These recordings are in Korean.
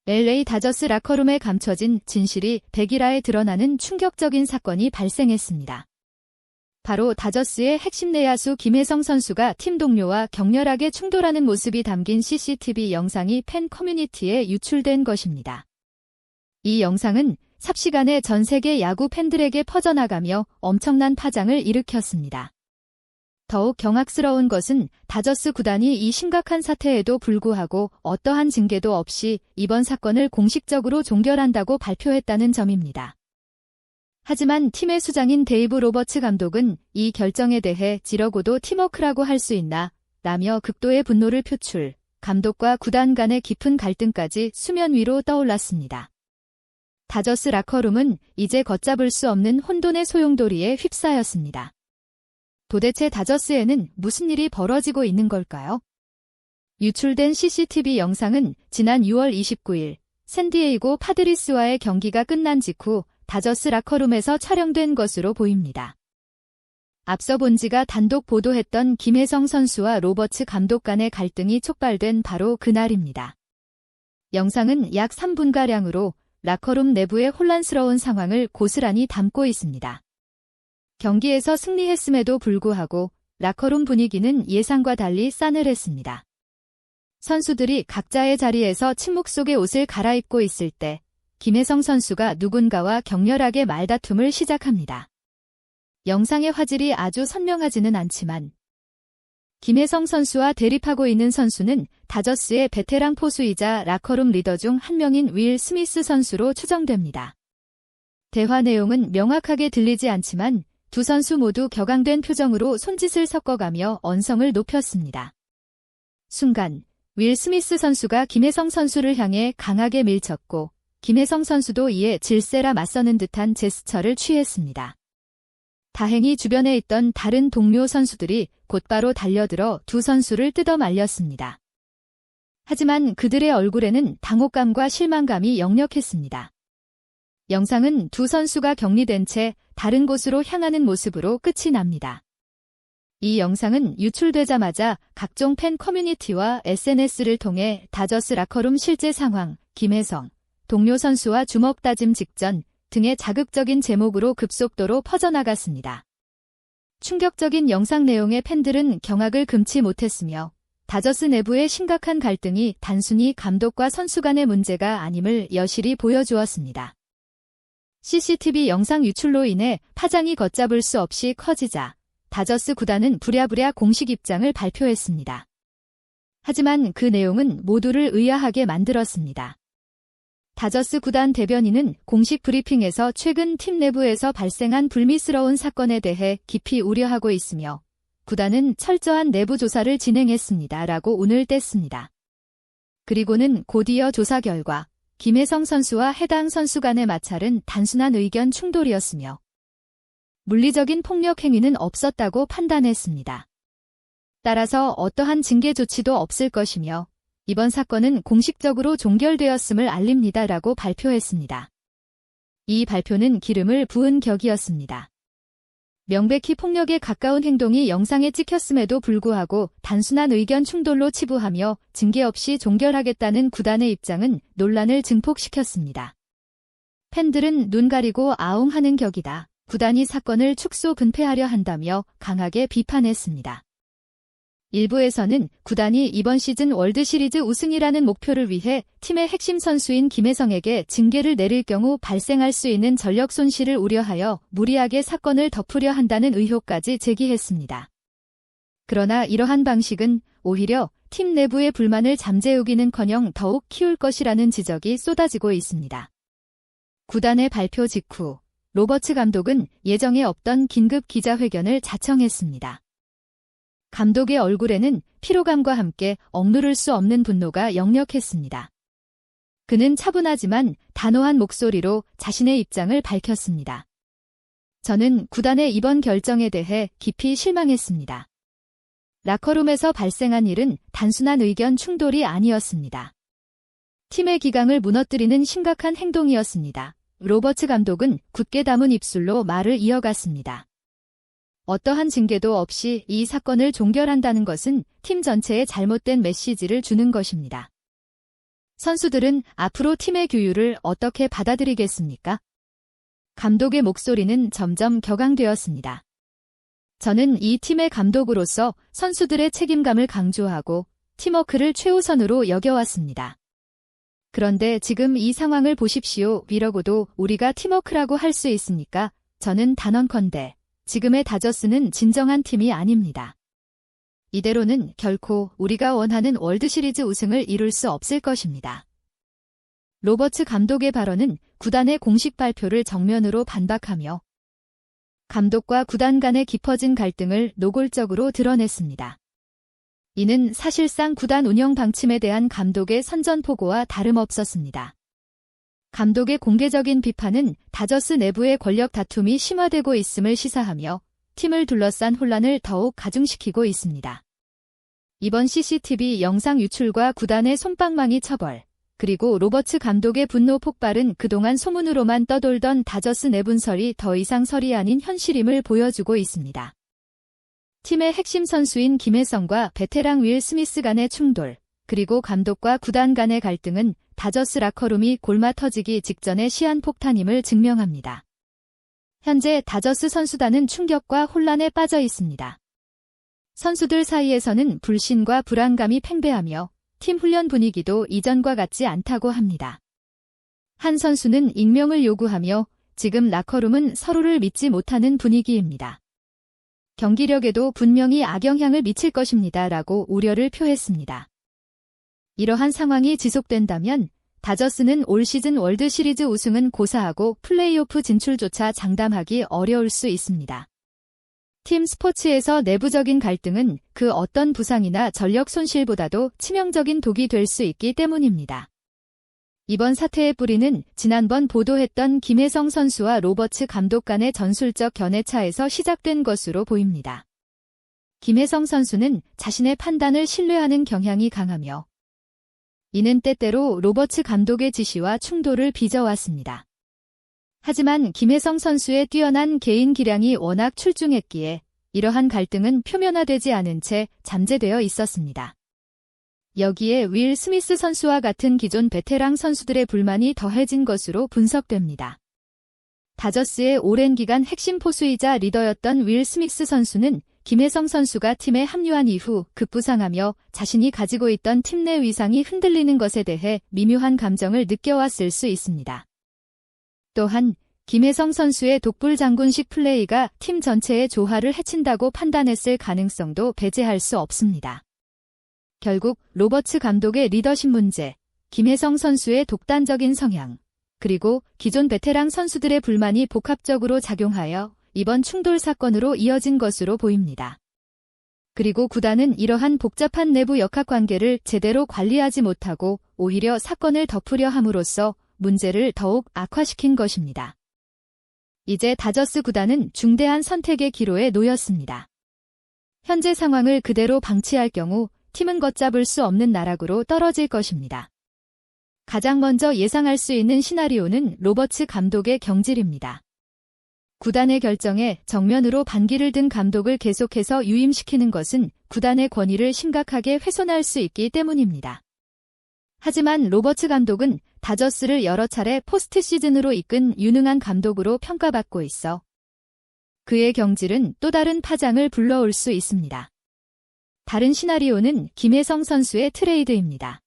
LA 다저스 라커룸에 감춰진 진실이 백일화에 드러나는 충격적인 사건이 발생했습니다. 바로 다저스의 핵심 내야수 김혜성 선수가 팀 동료와 격렬하게 충돌하는 모습이 담긴 CCTV 영상이 팬 커뮤니티에 유출된 것입니다. 이 영상은 삽시간에 전 세계 야구 팬들에게 퍼져나가며 엄청난 파장을 일으켰습니다. 더욱 경악스러운 것은 다저스 구단이 이 심각한 사태에도 불구하고 어떠한 징계도 없이 이번 사건을 공식적으로 종결한다고 발표했다는 점입니다. 하지만 팀의 수장인 데이브 로버츠 감독은 이 결정에 대해 지러고도 팀워크라고 할 수 있나 라며 극도의 분노를 표출, 감독과 구단 간의 깊은 갈등까지 수면 위로 떠올랐습니다. 다저스 라커룸은 이제 걷잡을 수 없는 혼돈의 소용돌이에 휩싸였습니다. 도대체 다저스에는 무슨 일이 벌어지고 있는 걸까요? 유출된 CCTV 영상은 지난 6월 29일 샌디에이고 파드리스와의 경기가 끝난 직후 다저스 라커룸에서 촬영된 것으로 보입니다. 앞서 본지가 단독 보도했던 김혜성 선수와 로버츠 감독 간의 갈등이 촉발된 바로 그날입니다. 영상은 약 3분가량으로 라커룸 내부의 혼란스러운 상황을 고스란히 담고 있습니다. 경기에서 승리했음에도 불구하고 라커룸 분위기는 예상과 달리 싸늘했습니다. 선수들이 각자의 자리에서 침묵 속에 옷을 갈아입고 있을 때 김혜성 선수가 누군가와 격렬하게 말다툼을 시작합니다. 영상의 화질이 아주 선명하지는 않지만 김혜성 선수와 대립하고 있는 선수는 다저스의 베테랑 포수이자 라커룸 리더 중 한 명인 윌 스미스 선수로 추정됩니다. 대화 내용은 명확하게 들리지 않지만 두 선수 모두 격앙된 표정으로 손짓을 섞어가며 언성을 높였습니다. 순간 윌 스미스 선수가 김혜성 선수를 향해 강하게 밀쳤고 김혜성 선수도 이에 질세라 맞서는 듯한 제스처를 취했습니다. 다행히 주변에 있던 다른 동료 선수들이 곧바로 달려들어 두 선수를 뜯어 말렸습니다. 하지만 그들의 얼굴에는 당혹감과 실망감이 역력했습니다. 영상은 두 선수가 격리된 채 다른 곳으로 향하는 모습으로 끝이 납니다. 이 영상은 유출되자마자 각종 팬 커뮤니티와 SNS를 통해 다저스 라커룸 실제 상황, 김혜성, 동료 선수와 주먹 다짐 직전 등의 자극적인 제목으로 급속도로 퍼져나갔습니다. 충격적인 영상 내용에 팬들은 경악을 금치 못했으며 다저스 내부의 심각한 갈등이 단순히 감독과 선수 간의 문제가 아님을 여실히 보여주었습니다. CCTV 영상 유출로 인해 파장이 걷잡을 수 없이 커지자 다저스 구단은 부랴부랴 공식 입장을 발표했습니다. 하지만 그 내용은 모두를 의아하게 만들었습니다. 다저스 구단 대변인은 공식 브리핑에서 최근 팀 내부에서 발생한 불미스러운 사건에 대해 깊이 우려하고 있으며 구단은 철저한 내부 조사를 진행했습니다라고 운을 뗐습니다. 그리고는 곧이어 조사 결과 김혜성 선수와 해당 선수 간의 마찰은 단순한 의견 충돌이었으며 물리적인 폭력 행위는 없었다고 판단했습니다. 따라서 어떠한 징계 조치도 없을 것이며 이번 사건은 공식적으로 종결되었음을 알립니다라고 발표했습니다. 이 발표는 기름을 부은 격이었습니다. 명백히 폭력에 가까운 행동이 영상에 찍혔음에도 불구하고 단순한 의견 충돌로 치부하며 징계 없이 종결하겠다는 구단의 입장은 논란을 증폭시켰습니다. 팬들은 눈 가리고 아웅하는 격이다. 구단이 사건을 축소 분패하려 한다며 강하게 비판했습니다. 일부에서는 구단이 이번 시즌 월드시리즈 우승이라는 목표를 위해 팀의 핵심 선수인 김혜성에게 징계를 내릴 경우 발생할 수 있는 전력 손실을 우려하여 무리하게 사건을 덮으려 한다는 의혹까지 제기했습니다. 그러나 이러한 방식은 오히려 팀 내부의 불만을 잠재우기는커녕 더욱 키울 것이라는 지적이 쏟아지고 있습니다. 구단의 발표 직후 로버츠 감독은 예정에 없던 긴급 기자회견을 자청했습니다. 감독의 얼굴에는 피로감과 함께 억누를 수 없는 분노가 역력했습니다. 그는 차분하지만 단호한 목소리로 자신의 입장을 밝혔습니다. 저는 구단의 이번 결정에 대해 깊이 실망했습니다. 라커룸에서 발생한 일은 단순한 의견 충돌이 아니었습니다. 팀의 기강을 무너뜨리는 심각한 행동이었습니다. 로버츠 감독은 굳게 담은 입술로 말을 이어갔습니다. 어떠한 징계도 없이 이 사건을 종결한다는 것은 팀 전체에 잘못된 메시지를 주는 것입니다. 선수들은 앞으로 팀의 규율을 어떻게 받아들이겠습니까? 감독의 목소리는 점점 격앙되었습니다. 저는 이 팀의 감독으로서 선수들의 책임감을 강조하고 팀워크를 최우선으로 여겨왔습니다. 그런데 지금 이 상황을 보십시오. 이러고도 우리가 팀워크라고 할 수 있습니까? 저는 단언컨대 지금의 다저스는 진정한 팀이 아닙니다. 이대로는 결코 우리가 원하는 월드시리즈 우승을 이룰 수 없을 것입니다. 로버츠 감독의 발언은 구단의 공식 발표를 정면으로 반박하며 감독과 구단 간의 깊어진 갈등을 노골적으로 드러냈습니다. 이는 사실상 구단 운영 방침에 대한 감독의 선전포고와 다름없었습니다. 감독의 공개적인 비판은 다저스 내부의 권력 다툼이 심화되고 있음을 시사하며 팀을 둘러싼 혼란을 더욱 가중시키고 있습니다. 이번 CCTV 영상 유출과 구단의 솜방망이 처벌, 그리고 로버츠 감독의 분노 폭발은 그동안 소문으로만 떠돌던 다저스 내분설이 더 이상 설이 아닌 현실임을 보여주고 있습니다. 팀의 핵심 선수인 김혜성과 베테랑 윌 스미스 간의 충돌, 그리고 감독과 구단 간의 갈등은 다저스 라커룸이 골마 터지기 직전의 시한폭탄임을 증명합니다. 현재 다저스 선수단은 충격과 혼란에 빠져 있습니다. 선수들 사이에서는 불신과 불안감이 팽배하며 팀 훈련 분위기도 이전과 같지 않다고 합니다. 한 선수는 익명을 요구하며 지금 라커룸은 서로를 믿지 못하는 분위기입니다. 경기력에도 분명히 악영향을 미칠 것입니다. 라고 우려를 표했습니다. 이러한 상황이 지속된다면 다저스는 올 시즌 월드시리즈 우승은 고사하고 플레이오프 진출조차 장담하기 어려울 수 있습니다. 팀 스포츠에서 내부적인 갈등은 그 어떤 부상이나 전력 손실보다도 치명적인 독이 될 수 있기 때문입니다. 이번 사태의 뿌리는 지난번 보도했던 김혜성 선수와 로버츠 감독 간의 전술적 견해차에서 시작된 것으로 보입니다. 김혜성 선수는 자신의 판단을 신뢰하는 경향이 강하며 이는 때때로 로버츠 감독의 지시와 충돌을 빚어왔습니다. 하지만 김혜성 선수의 뛰어난 개인 기량이 워낙 출중했기에 이러한 갈등은 표면화되지 않은 채 잠재되어 있었습니다. 여기에 윌 스미스 선수와 같은 기존 베테랑 선수들의 불만이 더해진 것으로 분석됩니다. 다저스의 오랜 기간 핵심 포수이자 리더였던 윌 스미스 선수는 김혜성 선수가 팀에 합류한 이후 급부상하며 자신이 가지고 있던 팀 내 위상이 흔들리는 것에 대해 미묘한 감정을 느껴왔을 수 있습니다. 또한 김혜성 선수의 독불장군식 플레이가 팀 전체의 조화를 해친다고 판단했을 가능성도 배제할 수 없습니다. 결국 로버츠 감독의 리더십 문제, 김혜성 선수의 독단적인 성향, 그리고 기존 베테랑 선수들의 불만이 복합적으로 작용하여 이번 충돌 사건으로 이어진 것으로 보입니다. 그리고 구단은 이러한 복잡한 내부 역학관계를 제대로 관리하지 못하고 오히려 사건을 덮으려 함으로써 문제를 더욱 악화시킨 것입니다. 이제 다저스 구단은 중대한 선택의 기로에 놓였습니다. 현재 상황을 그대로 방치할 경우 팀은 걷잡을 수 없는 나락으로 떨어질 것입니다. 가장 먼저 예상할 수 있는 시나리오는 로버츠 감독의 경질입니다. 구단의 결정에 정면으로 반기를 든 감독을 계속해서 유임시키는 것은 구단의 권위를 심각하게 훼손할 수 있기 때문입니다. 하지만 로버츠 감독은 다저스를 여러 차례 포스트 시즌으로 이끈 유능한 감독으로 평가받고 있어 그의 경질은 또 다른 파장을 불러올 수 있습니다. 다른 시나리오는 김혜성 선수의 트레이드입니다.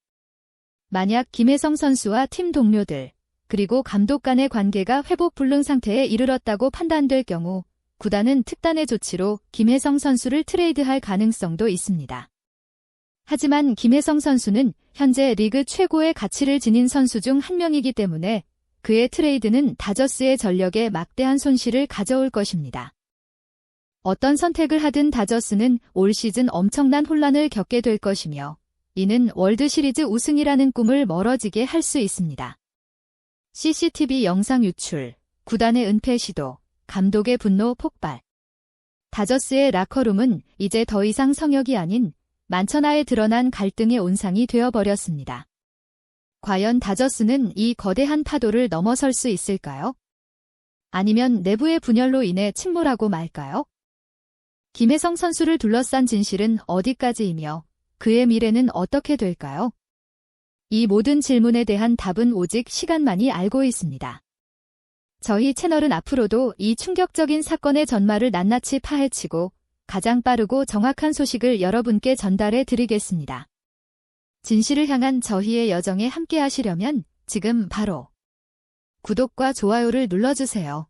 만약 김혜성 선수와 팀 동료들, 그리고 감독 간의 관계가 회복 불능 상태에 이르렀다고 판단될 경우 구단은 특단의 조치로 김혜성 선수를 트레이드할 가능성도 있습니다. 하지만 김혜성 선수는 현재 리그 최고의 가치를 지닌 선수 중 한 명이기 때문에 그의 트레이드는 다저스의 전력에 막대한 손실을 가져올 것입니다. 어떤 선택을 하든 다저스는 올 시즌 엄청난 혼란을 겪게 될 것이며 이는 월드시리즈 우승이라는 꿈을 멀어지게 할 수 있습니다. CCTV 영상 유출, 구단의 은폐 시도, 감독의 분노 폭발. 다저스의 라커룸은 이제 더 이상 성역이 아닌 만천하에 드러난 갈등의 온상이 되어버렸습니다. 과연 다저스는 이 거대한 파도를 넘어설 수 있을까요? 아니면 내부의 분열로 인해 침몰하고 말까요? 김혜성 선수를 둘러싼 진실은 어디까지이며 그의 미래는 어떻게 될까요? 이 모든 질문에 대한 답은 오직 시간만이 알고 있습니다. 저희 채널은 앞으로도 이 충격적인 사건의 전말을 낱낱이 파헤치고 가장 빠르고 정확한 소식을 여러분께 전달해 드리겠습니다. 진실을 향한 저희의 여정에 함께 하시려면 지금 바로 구독과 좋아요를 눌러주세요.